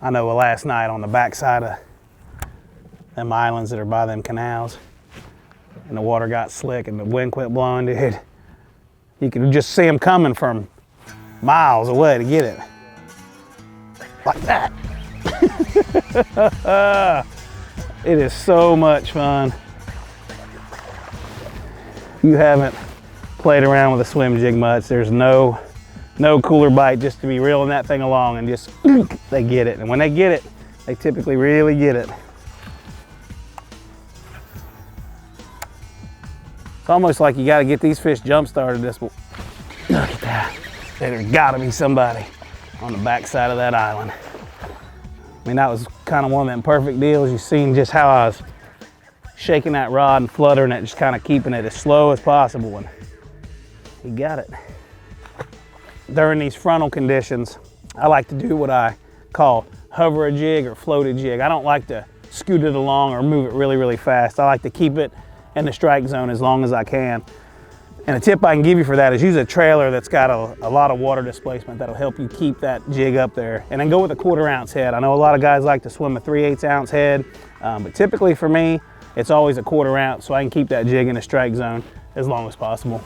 I know last night on the backside of them islands that are by them canals, and the water got slick and the wind quit blowing, dude. You could just see them coming from miles away to get it. Like that. It is so much fun. If you haven't played around with a swim jig much, there's no cooler bite just to be reeling that thing along and just, they get it. And when they get it, they typically really get it. It's almost like you got to get these fish jump started. Look at that. There's got to be somebody on the backside of that island. I mean, that was kind of one of them perfect deals. You've seen just how I was shaking that rod and fluttering it, just kind of keeping it as slow as possible. And he got it. During these frontal conditions, I like to do what I call hover a jig or float a jig. I don't like to scoot it along or move it really, really fast. I like to keep it in the strike zone as long as I can. And a tip I can give you for that is use a trailer that's got a lot of water displacement that'll help you keep that jig up there. And then go with a 1/4 ounce head. I know a lot of guys like to swim a 3/8 ounce head, but typically for me, it's always a 1/4 ounce so I can keep that jig in the strike zone as long as possible.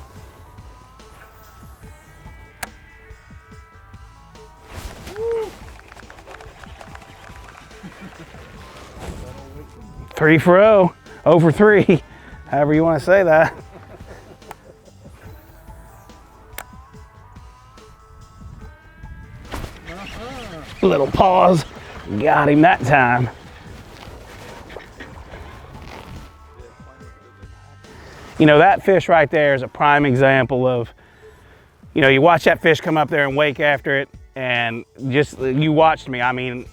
Three for 0, 0 for 3, however you want to say that. Little pause, got him that time. You know, that fish right there is a prime example of, you know, you watch that fish come up there and wake after it, and just, you watched me. I mean,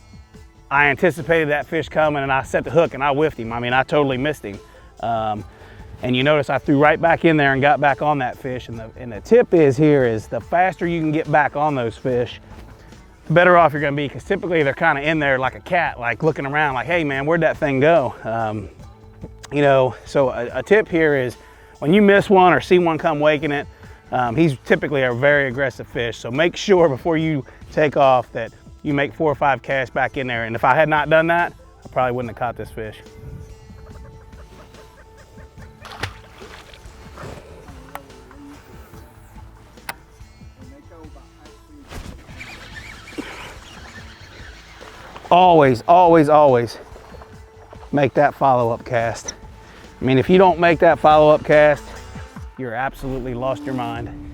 I anticipated that fish coming and I set the hook and I whiffed him. I mean, I totally missed him. And you notice I threw right back in there and got back on that fish. And the tip is here is the faster you can get back on those fish, the better off you're gonna be, because typically they're kind of in there like a cat, like looking around like, hey man, where'd that thing go? You know, so a tip here is when you miss one or see one come waking it, he's typically a very aggressive fish. So make sure before you take off that you make 4 or 5 casts back in there. And if I had not done that, I probably wouldn't have caught this fish. Always, always, always make that follow-up cast. I mean, if you don't make that follow-up cast, you're absolutely lost your mind.